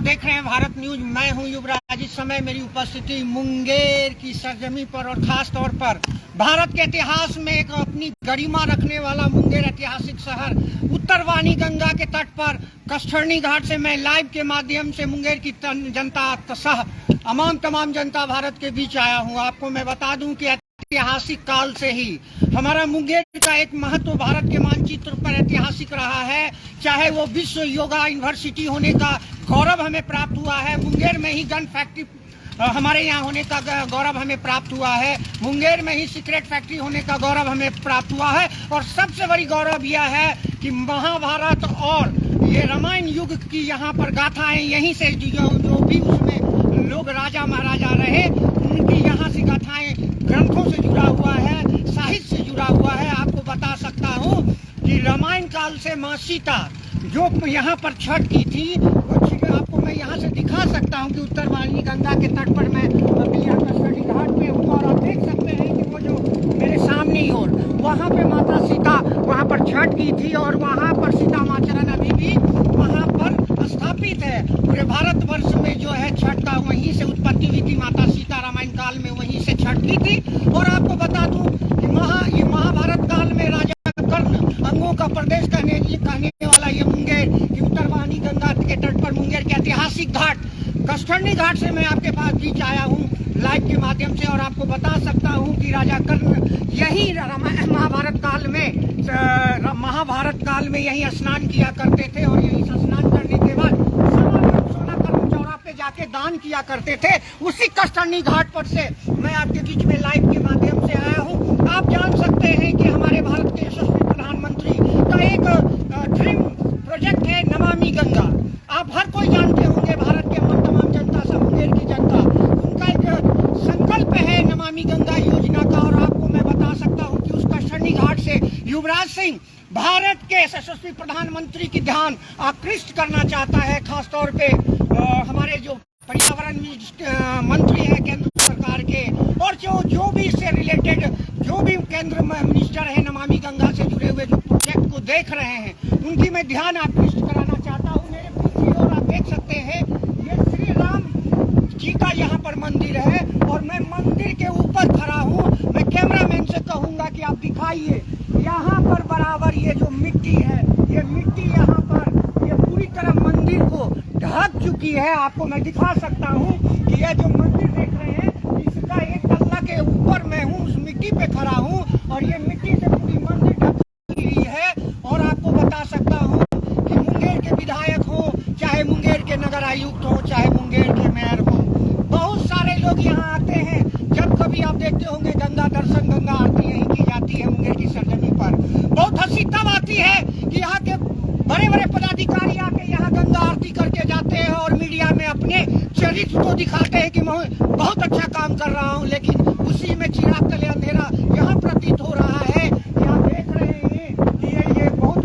आप देख रहे हैं भारत न्यूज। मैं हूं युवराज। इस समय मेरी उपस्थिति मुंगेर की सरजमी पर और खास तौर पर भारत के इतिहास में एक अपनी गरिमा रखने वाला मुंगेर ऐतिहासिक शहर उत्तरवानी गंगा के तट पर कष्टरनी घाट से मैं लाइव के माध्यम से मुंगेर की जनता सह तमाम जनता भारत के बीच आया हूं। आपको मैं बता दूं कि ऐतिहासिक काल से ही हमारा मुंगेर का एक महत्व भारत के मानचित्र पर ऐतिहासिक रहा है। चाहे वो विश्व योगा यूनिवर्सिटी होने का गौरव हमें प्राप्त हुआ है, मुंगेर में ही गन फैक्ट्री हमारे यहाँ होने का गौरव हमें प्राप्त हुआ है, मुंगेर में ही सिगरेट फैक्ट्री होने का गौरव हमें प्राप्त हुआ है। और सबसे बड़ी गौरव यह है कि महाभारत और ये रामायण युग की यहाँ पर गाथाएं यहीं से जो भी उसमें लोग राजा महाराजा रहे उनकी यहाँ से गाथाएं ग्रंथों से जुड़ा हुआ है, साहित्य से जुड़ा हुआ है। आपको बता सकता हूँ कि रामायण काल से माँ सीता जो यहाँ पर छठ की थी वो आपको मैं यहाँ से दिखा सकता हूँ कि उत्तरवानी गंगा के तट पर मैं अभी यहाँ कष्टरनी घाट पे हूँ और आप देख सकते हैं कि वो जो मेरे सामने ही और वहाँ पे माता सीता वहाँ पर छठ की थी और वहाँ पर सीता माँ चरण अभी भी वहाँ पर स्थापित है। पूरे भारतवर्ष में जो है छठ का वहीं से उत्पत्ति हुई थी। माता सीता रामायण काल में वहीं से छठ की थी। और आपको बता दूं कि ये महाभारत काल में राजा कर्ण अंगों का प्रदेश कहने वाला ये मुंगेर की उत्तरवानी गंगा के तट पर मुंगेर के ऐतिहासिक घाट कष्टरनी घाट से मैं आपके पास बीच आया हूँ लाइव के माध्यम से। और आपको बता सकता हूँ कि राजा कर्ण यही महाभारत काल में यही स्नान किया करते थे और यही स्नान करने के बाद सोना कर्म चौरा पे जाके दान किया करते थे। उसी कष्टरनी घाट पर से मैं आपके बीच में लाइव के माध्यम से आया हूँ। आप जान सकते हैं कि हमारे भारत के यशस्वी प्रधानमंत्री का एक ड्रीम प्रोजेक्ट है नमामि गंगा। आप हर कोई जानते होंगे, भारत के तमाम जनता सब मुंगेर की जनता, उनका एक संकल्प है नमामि गंगा योजना का। और आपको मैं बता सकता हूँ कि उस कष्टरनी घाट से युवराज सिंह भारत के यशस्वी प्रधानमंत्री की ध्यान आकृष्ट करना चाहता है। खासतौर पे हमारे जो पर्यावरण मंत्री हैं केंद्र सरकार के और जो भी इससे रिलेटेड जो भी केंद्र में मिनिस्टर है नमामि गंगा से जुड़े हुए जो प्रोजेक्ट को देख रहे हैं उनकी मैं ध्यान आकृष्ट कराना चाहता हूँ। मेरे पीछे और आप देख सकते हैं ये श्री राम जी का यहाँ पर मंदिर है और मैं मंदिर के ऊपर खड़ा हूँ। मैं कैमरामैन से कहूँगा कि आप दिखाइए यहाँ पर बराबर ये जो मिट्टी है, ये मिट्टी यहाँ पर ये पूरी तरह मंदिर को ढक चुकी है। आपको मैं दिखा सकता हूँ कि ये जो मंदिर देख रहे हैं इसका एक तल्ला के ऊपर मैं हूँ, उस मिट्टी पे खड़ा हूँ और ये मिट्टी से पूरी मंदिर ढक हुई है। और आपको बता सकता हूँ कि मुंगेर के विधायक हो, चाहे मुंगेर के नगर आयुक्त हो, चाहे मुंगेर के मेयर हो, बहुत सारे लोग यहाँ आते हैं। जब कभी आप देखते होंगे गंगा दर्शन, गंगा आरती यहीं की जाती है मुंगेर की सरजमी पर। बहुत हंसी तब आती है कि यहाँ के बड़े बड़े पदाधिकारी आके यहाँ गंगा आरती करके जाते हैं और मीडिया में अपने चरित्र को दिखाते हैं कि मैं बहुत अच्छा काम कर रहा हूँ, लेकिन उसी में चिराग तले अंधेरा यहाँ प्रतीत हो रहा है। आप देख रहे हैं कि ये बहुत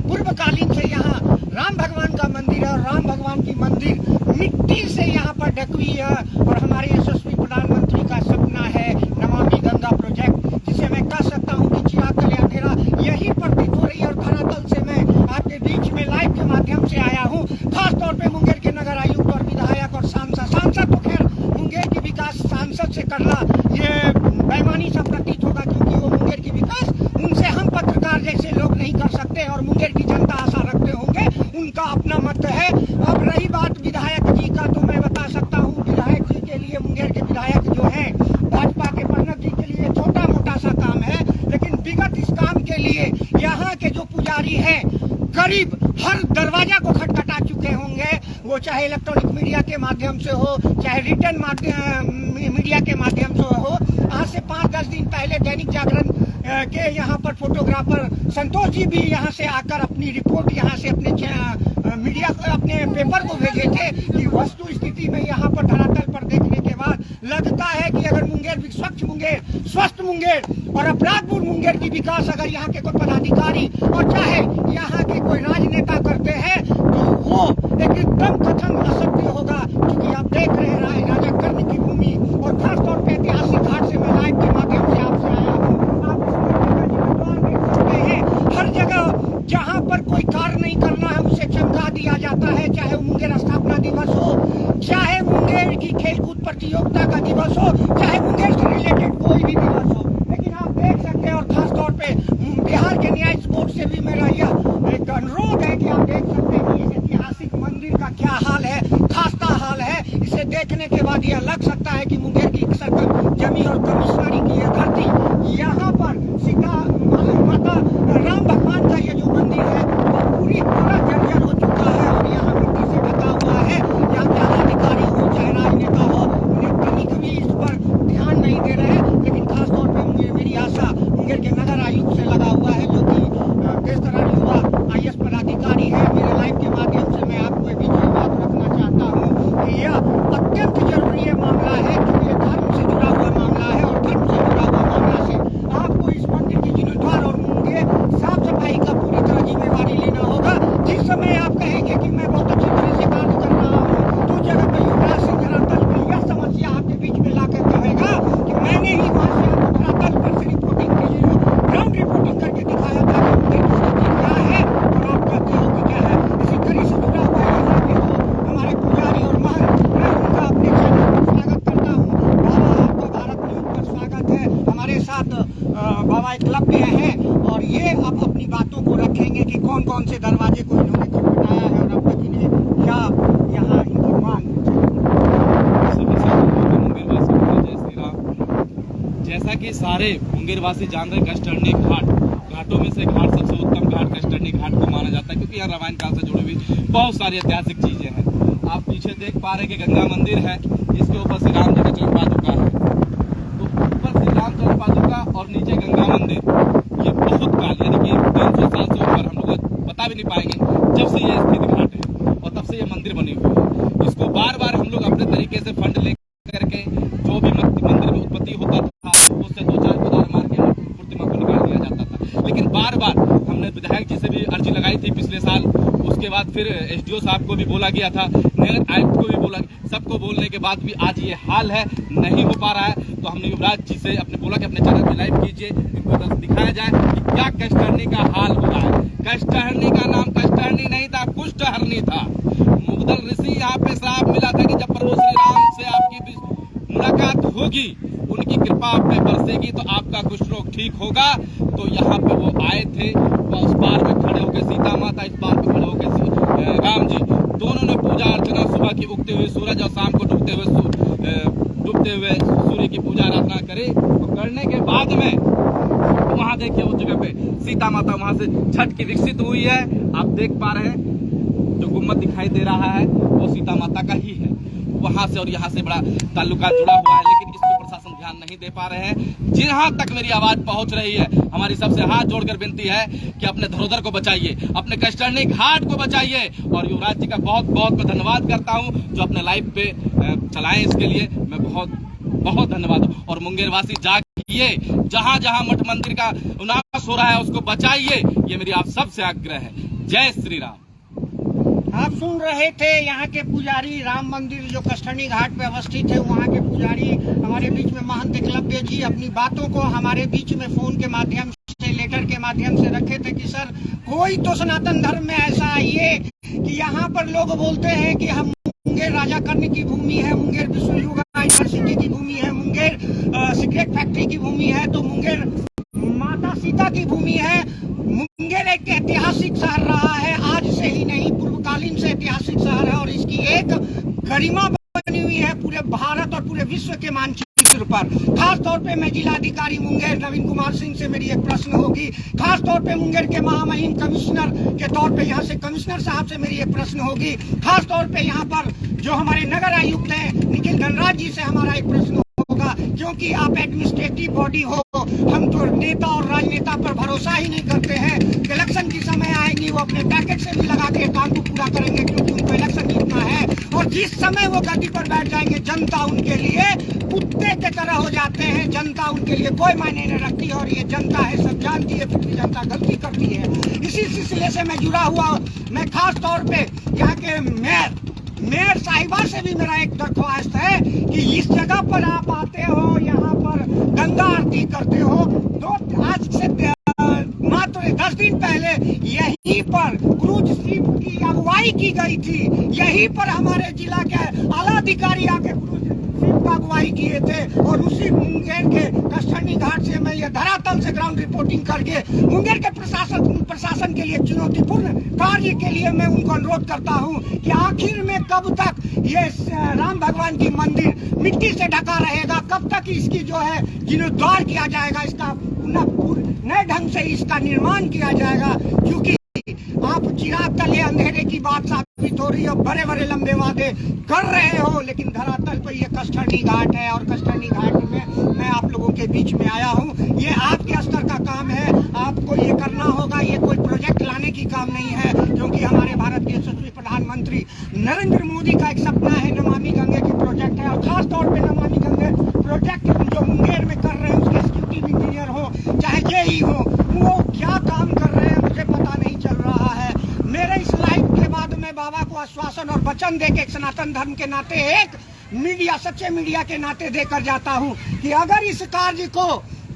पूर्वकालीन से यहाँ राम भगवान का मंदिर है और राम भगवान की मंदिर मिट्टी से यहाँ पर ढकी हुई है। और हमारे यशस्वी प्रधानमंत्री का सपना है नमामि गंगा प्रोजेक्ट, जिसे मैं कह सकता हूँ कि चिराग तले अंधेरा यही प्रतीत हो रही है। और धरातल से मैं आपके बीच में लाइव के माध्यम से आया हूँ। खासतौर पे मुंगेर के नगर आयुक्त और विधायक और सांसद तो खैर मुंगेर की विकास सांसद से करना ये बेईमानी सा प्रतीत होगा, क्योंकि वो मुंगेर की विकास उनसे हम पत्रकार जैसे लोग नहीं कर सकते और मुंगेर की जनता आशा रखते होंगे, उनका अपना मत है। अब रही बात विधायक जी का, तो मैं बता सकता हूँ विधायक जी के लिए, मुंगेर के विधायक जो है भाजपा के प्रणब जी के लिए छोटा मोटा सा काम है, लेकिन विगत इस काम के लिए यहाँ के जो पुजारी हैं करीब हर दरवाजा को खटखटा चुके होंगे। वो चाहे इलेक्ट्रॉनिक मीडिया के माध्यम से हो, चाहे रिटर्न मीडिया के माध्यम से हो। आज से 5-10 दिन पहले दैनिक जागरण के यहाँ पर फोटोग्राफर संतोष जी भी यहाँ से आकर अपनी रिपोर्ट यहाँ से अपने मीडिया अपने पेपर को भेजे थे कि वस्तु स्थिति में यहाँ पर धरातल पर देखने के बाद लगता है कि अगर मुंगेर स्वच्छ मुंगेर, स्वस्थ मुंगेर और अपराधपूर्ण मुंगेर की विकास अगर यहाँ के कोई पदाधिकारी और चाहे यहाँ के कोई राजनेता करते हैं तो वो एकदम कथन असत्य होगा। क्योंकि आप देख रहे हैं राजा कर्ण की भूमि और खासतौर पर ऐतिहासिक घाट से मैं लाइव के माध्यम से आपसे आया हूँ। आप देख सकते हैं हर जगह जहाँ पर कोई कार्य नहीं करना है उसे चमका दिया जाता है, चाहे वो मुंगेर स्थापना दिवस की खेलकूद प्रतियोगिता का दिवस हो, चाहे मुंगेर से रिलेटेड कोई भी दिवस हो। लेकिन आप देख सकते हैं, और खास तौर पे बिहार के न्याय बोर्ड से भी मेरा यह एक अनुरोध है कि आप देख सकते हैं कि इस ऐतिहासिक मंदिर का क्या हाल है, खास्ता हाल है। इसे देखने के बाद यह लग सकता है कि मुंगेर की सर्कल जमी और कमिश्नरी की यह धरती, यहाँ पर सीता माता राम भगवान का ये जो मंदिर है वो पूरी तरह जर्जर हो चुका है और यहाँ मिट्टी से ढका हुआ है। यहाँ के अधिकारी हो चाहे राजनेता हो, उन्हें कभी कभी इस पर ध्यान नहीं दे रहे हैं। लेकिन खासतौर पर मुझे मेरी आशा मुंगेर के नगर आयुक्त से लगा हुआ है, जो कि बेहतरीन युवा IAS पदाधिकारी है। मेरे लाइव के माध्यम से मैं आपको बीच में बात रखना चाहता हूँ कि यह अत्यंत जरूरी है मामला है, क्योंकि ये धर्म से जुड़ा हुआ मामला है और धर्म से जुड़ा हुआ मामला से आपको इस मंदिर की जीर्णोद्धार और मुंगेर साफ सफाई का पूरी तरह जिम्मेवारी लेना होगा। जिस समय आप कहेंगे कि मैं बहुत अच्छी तरह से कार्य कर रहा हूँ, तो जगह पर युवराज सिंह धरातल में यह समस्या आपके बीच में लाकर कहेगा कि मैंने ही वहाँ से आपको धरातल पर से रिपोर्टिंग की, ग्राउंड रिपोर्टिंग करके दिखाया था कि मुंगेर की स्थिति क्या है और आप कहते हो कि क्या है। इसी कड़ी से जुड़ा हुआ यहाँ के जो हमारे पुजारी और महंत, मैं उनका अपने चैनल पर स्वागत करता हूँ। बाबा आपका भारत न्यूज पर स्वागत है। हमारे साथ बाबा एकलव्य हैं और ये अब अपनी बातों को रखेंगे कि कौन कौन से दरवाजे को इन्होंने खटखटाया है और अब तक इन्हें क्या यहाँ इनकी मांग है। जैसा कि सारे मुंगेरवासी जान रहे, कष्टहरनी घाटों में से घाट सबसे उत्तम घाट कष्टहरनी घाट को माना जाता है, क्योंकि यहाँ रामायण काल से जुड़ी हुई बहुत सारी ऐतिहासिक चीजें हैं। आप पीछे देख पा रहे हैं कि गंगा मंदिर है, इसके ऊपर श्री राम जी का चरण पादुका है। तो ऊपर श्री राम चरण पादुका और नीचे गंगा मंदिर, ये बहुत काल यानी कि 300 साल से ऊपर हम लोग बता भी नहीं पाएंगे जब से ये स्थित घाट है और तब से ये मंदिर बनी हुई है। इसको बार बार हम लोग अपने तरीके से फंड ले करके जो भी मंदिर में उत्पत्ति होता था उससे 2-4 कुदार मार के प्रतिमा को निकाल दिया जाता था। लेकिन बार बार हमने विधायक जी से भी अर्जी लगाई थी पिछले साल, उसके बाद फिर SDO साहब को भी बोला गया था, नगर आयुक्त को भी बोला, सबको बोलने के बाद भी आज ये हाल है, नहीं हो पा रहा है। तो हमने युवराज जी से अपने बोला कि अपने चैनल पे लाइव कीजिए, इनको दिखाया जाए कि क्या कष्टहरनी का हाल हो रहा है। कष्टहरनी का नाम कष्टहरनी नहीं था, कुष्ठहरनी था। मुगदल ऋषि यहाँ पे श्राप मिला था कि जब प्रभु श्री राम से आपकी मुलाकात होगी, उनकी कृपा आप पे बरसेगी तो आपका कुछ रोग ठीक होगा। तो यहाँ पे वो आए थे, उस पार में खड़े होकर सीता माता, इस पार पे खड़े होकर राम जी, दोनों ने पूजा अर्चना सुबह की उगते हुए सूरज और शाम को डूबते हुए सूर्य की पूजा आराधना करे। तो करने के बाद में वहां देखिए उस जगह पे सीता माता वहां से छठ की विकसित हुई है। आप देख पा रहे हैं जो गुम्बद दिखाई दे रहा है वो सीता माता का ही है। वहां से और यहाँ से बड़ा ताल्लुका जुड़ा हुआ है, लेकिन इस पर प्रशासन ध्यान नहीं दे पा रहे हैं। जहां तक मेरी आवाज पहुंच रही है, हमारी सबसे हाथ जोड़कर विनती है कि अपने धरोहर को बचाइए, अपने कष्टहरनी घाट को बचाइए। और युवराज जी का बहुत बहुत धन्यवाद करता हूं जो अपने लाइव पे चलाएं, इसके लिए मैं बहुत बहुत धन्यवाद। और मुंगेरवासी जागिए, जहां जहां मठ मंदिर का विनाश हो रहा है उसको बचाइए, ये मेरी आप सबसे आग्रह है। जय श्री राम। आप सुन रहे थे यहाँ के पुजारी, राम मंदिर जो कष्टहरनी घाट पे अवस्थित है, वहाँ के पुजारी हमारे बीच में महंत एकलव्य जी अपनी बातों को हमारे बीच में फोन के माध्यम से, लेटर के माध्यम से रखे थे कि सर कोई तो सनातन धर्म में ऐसा आइए कि यहाँ पर लोग बोलते हैं कि हम मुंगेर राजा कर्ण की भूमि है, मुंगेर विश्व युवा यूनिवर्सिटी की भूमि है, मुंगेर सिगरेट फैक्ट्री की भूमि है, तो मुंगेर माता सीता की भूमि है। मुंगेर एक ऐतिहासिक शहर रहा है, आज से ही नहीं, पूर्वकालीन से ऐतिहासिक शहर है और इसकी एक गरिमा बनी हुई है पूरे भारत और पूरे विश्व के मानचित्र पर। खास तौर पे मैं जिलाधिकारी मुंगेर नवीन कुमार सिंह से मेरी एक प्रश्न होगी, खास तौर पे मुंगेर के महामहिम कमिश्नर के तौर पे यहाँ से कमिश्नर साहब से मेरी एक प्रश्न होगी, खास तौर पे यहाँ पर जो हमारे नगर आयुक्त हैं निखिल गणराज जी से हमारा एक प्रश्न होगा, क्योंकि आप एडमिनिस्ट्रेटिव बॉडी हो। हम तो नेता और राजनेता पर भरोसा ही नहीं करते हैं। इलेक्शन की समय आएंगी वो अपने पैकेट से भी लगा के काम को पूरा करेंगे, क्योंकि उनको इलेक्शन जीतना है। और जिस समय वो गद्दी पर बैठ जाएंगे, जनता उनके लिए कुत्ते की तरह हो जाते हैं, जनता उनके लिए कोई मायने नहीं रखती। और ये जनता है, सब जानती है, फिर भी जनता गलती करती है। इसी सिलसिले से मैं जुड़ा हुआ, मैं खास तौर पे यहाँ के मेयर साहिबा से भी मेरा एक दरख्वास्त है कि इस जगह पर आप आते हो, यहाँ पर गंगा आरती करते हो, तो आज से मात्र 10 दिन पहले यहीं पर क्रूज शिप की अगुवाई अगुवाई की गई थी। यहीं पर हमारे जिला के आला अधिकारी आके का अगुवाई किए थे और उसी मुंगेर के कस्टर्नी घाट से मैं ये धरातल से ग्राउंड रिपोर्टिंग करके मुंगेर के प्रशासन के लिए चुनौतीपूर्ण कार्य के लिए मैं उनको अनुरोध करता हूं कि आखिर में कब तक ये राम भगवान की मंदिर मिट्टी से ढका रहेगा, कब तक इसकी जो है जीर्णोद्धार किया जाएगा, इसका नए ढंग से इसका निर्माण किया जाएगा। क्योंकि आप चिराग तले अंधेरे की बात साबित हो रही है, बड़े बड़े लंबे वादे कर रहे हो, लेकिन धरातल पर ये कस्टर्नी घाट है और कस्टर्नी घाट में मैं आप लोगों के बीच में आया हूँ। ये आपके स्तर का काम है, आपको ये करना होगा। ये कोई प्रोजेक्ट लाने की काम नहीं है, क्योंकि हमारे भारत के यशस्वी प्रधानमंत्री नरेंद्र मोदी का एक सपना है नमामि गंगे की प्रोजेक्ट है, और खास तौर पे नमामि गंगे प्रोजेक्ट जो मुंगेर में कर रहे हैं उसके एग्जीक्यूटिव इंजीनियर हो चाहे जेई हो, वो क्या काम कर रहे हैं मुझे पता नहीं चल रहा है। मेरे इस लाइव के बाद मैं बाबा को आश्वासन और वचन देके एक सनातन धर्म के नाते, एक मीडिया, सच्चे मीडिया के नाते देकर जाता हूं कि अगर इस कार्य को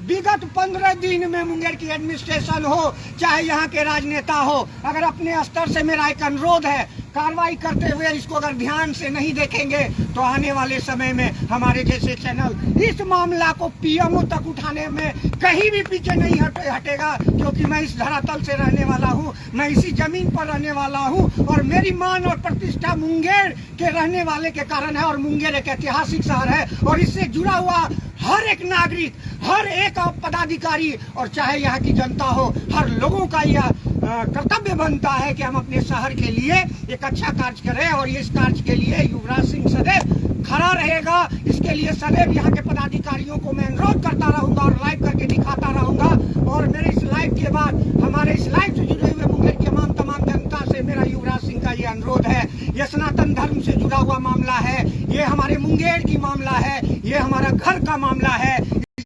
विगत 15 दिन में मुंगेर की एडमिनिस्ट्रेशन हो चाहे यहाँ के राजनेता हो, अगर अपने स्तर से मेरा एक अनुरोध है, कार्रवाई करते हुए इसको अगर ध्यान से नहीं देखेंगे तो आने वाले समय में हमारे जैसे चैनल इस मामला को पीएमओ तक उठाने में कहीं भी पीछे नहीं हटेगा। क्योंकि मैं इस धरातल से रहने वाला हूं, मैं इसी जमीन पर रहने वाला हूं और मेरी मान और प्रतिष्ठा मुंगेर के रहने वाले के कारण है। और मुंगेर एक ऐतिहासिक शहर है और इससे जुड़ा हुआ हर एक नागरिक, हर एक पदाधिकारी और चाहे यहाँ की जनता हो, हर लोगों का यह कर्तव्य बनता है कि हम अपने शहर के लिए एक अच्छा कार्य करें। और इस कार्य के लिए युवराज सिंह सदैव खड़ा रहेगा। इसके लिए सदैव यहाँ के पदाधिकारियों को मैं अनुरोध करता रहूंगा और लाइव करके दिखाता रहूंगा। और मेरे इस लाइव के बाद हमारे इस लाइव से जुड़े हुए मुंगेर की तमाम जनता से मेरा युवराज सिंह का ये अनुरोध है। ये सनातन धर्म से जुड़ा हुआ मामला है, ये हमारे मुंगेर की मामला है, ये हमारा घर का मामला है।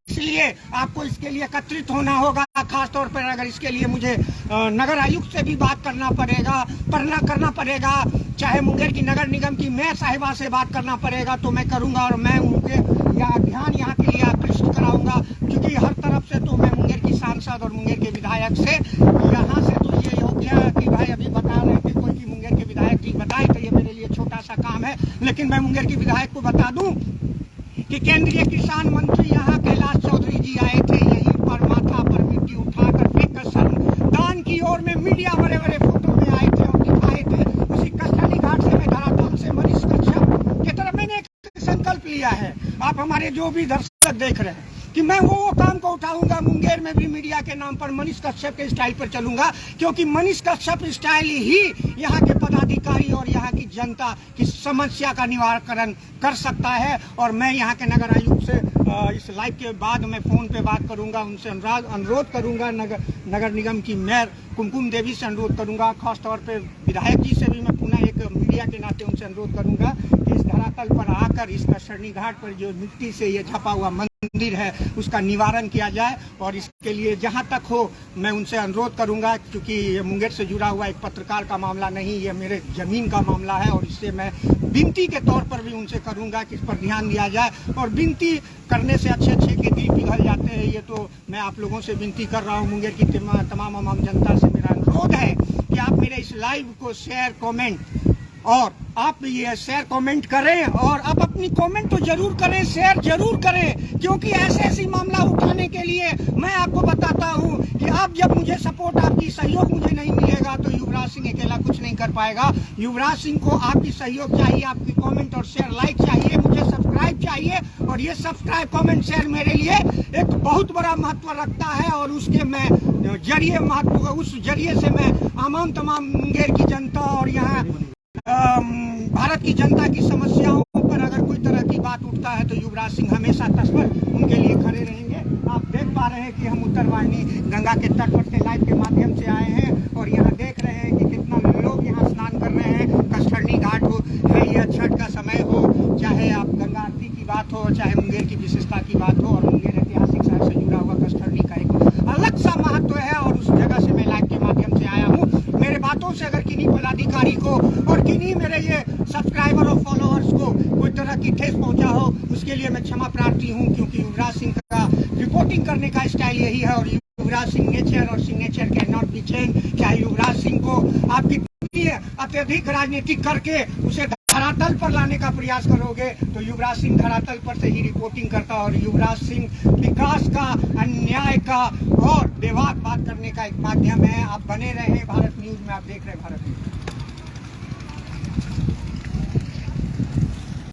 इसलिए आपको इसके लिए एकत्रित होना होगा। खास तौर पर अगर इसके लिए मुझे नगर आयुक्त से भी बात करना पड़ेगा, चाहे मुंगेर की नगर निगम की मेयर साहिबा से बात करना पड़ेगा तो मैं करूंगा। और मैं उनके ध्यान यहाँ के लिए आकृष्ट कराऊंगा, क्योंकि हर तरफ से तो मैं मुंगेर की सांसद और मुंगेर के विधायक से यहाँ से तो ये हो गया कि भाई अभी बता रहे थे कोई भी मुंगेर के विधायक ठीक बताए, तो ये मेरे लिए छोटा सा काम है। लेकिन मैं मुंगेर के विधायक को बता दूं कि केंद्रीय किसान मंत्री यहाँ कैलाश चौधरी जी आए थे, यहीं पर माथा पर मिट्टी उठाकर फेंककर दान की ओर में मीडिया बड़े बड़े फोटो में आए थे और दिखाए थे। उसी कस्टर्नी घाट से मैं धरातल से मनीष कश्यप की तरफ मैंने एक संकल्प लिया है। आप हमारे जो भी दर्शक देख रहे हैं कि मैं वो काम को उठाऊंगा, मुंगेर में भी मीडिया के नाम पर मनीष कश्यप के स्टाइल पर चलूंगा, क्योंकि मनीष कश्यप स्टाइल ही यहाँ के पदाधिकारी और यहाँ की जनता की समस्या का निवारण कर सकता है। और मैं यहाँ के नगर आयुक्त से इस लाइव के बाद मैं फोन पे बात करूंगा, उनसे अनुरोध करूंगा, नगर निगम की मेयर कुमकुम देवी से अनुरोध करूंगा, खास तौर पे विधायक जी से भी मैं पुनः एक मीडिया के नाते उनसे अनुरोध करूंगा कि इस धरातल पर आकर इस कस्टर्नी घाट पर जो मिट्टी से ये छपा हुआ मंदिर है उसका निवारण किया जाए। और इसके लिए जहां तक हो मैं उनसे अनुरोध करूंगा, क्योंकि ये मुंगेर से जुड़ा हुआ एक पत्रकार का मामला नहीं, ये मेरे जमीन का मामला है। और इससे मैं विनती के तौर पर भी उनसे करूंगा कि इस पर ध्यान दिया जाए। और विनती करने से अच्छे के दिल पिघल जाते हैं, ये तो मैं आप लोगों से विनती कर रहा हूँ। मुंगेर की तमाम जनता से मेरा अनुरोध है कि आप मेरे इस लाइव को शेयर, कमेंट और आप ये शेयर कमेंट करें, और आप अपनी कमेंट तो जरूर करें, शेयर जरूर करें, क्योंकि ऐसे मामला उठाने के लिए मैं आपको बताता हूं कि आप जब मुझे सपोर्ट, आपकी सहयोग मुझे नहीं मिलेगा तो युवराज सिंह अकेला कुछ नहीं कर पाएगा। युवराज सिंह को आपकी सहयोग चाहिए, आपकी कमेंट और शेयर, लाइक चाहिए, मुझे सब्सक्राइब चाहिए। और ये सब्सक्राइब, कमेंट, शेयर मेरे लिए एक बहुत बड़ा महत्व रखता है। और उसके मैं जरिए महत्व, उस जरिए से मैं तमाम मुंगेर की जनता और यहाँ भारत की जनता की समस्याओं पर अगर कोई तरह की बात उठता है तो युवराज सिंह हमेशा तत्पर उनके लिए खड़े रहेंगे। आप देख पा रहे हैं कि हम उत्तरवाहिनी गंगा के तट पर से लाइव के माध्यम से आए हैं और यहाँ देख रहे हैं कि कितना लोग यहाँ स्नान कर रहे हैं। कस्टर्नी घाट हो है, यह छठ का समय हो, चाहे आप गंगा आरती की बात हो, चाहे मुंगेर की विशेषता की बात हो, और मुंगेर ऐतिहासिक शहर से जुड़ा हुआ कस्टर्नी का एक अलग सा महत्व है। और उस जगह से मैं लाइव के माध्यम से आया हूँ। मेरे बातों से अगर किन्हीं पदाधिकारी को और किन्हीं मेरे ये सब्सक्राइबर और फॉलोअर्स को कोई तरह की ठेस पहुंचा हो, उसके लिए मैं क्षमा प्रार्थी हूं, क्योंकि युवराज सिंह का रिपोर्टिंग करने का स्टाइल यही है। और युवराज सिंह नेचर और signature can not be change. चाहे युवराज सिंह को आप कितनी अत्यधिक राजनीति करके उसे धरातल पर लाने का प्रयास करोगे तो युवराज सिंह धरातल पर से ही रिपोर्टिंग करता और युवराज सिंह विकास का, अन्याय का और बेबाक बात करने का एक माध्यम है। आप बने रहे भारत न्यूज में, आप देख रहे हैं भारत न्यूज।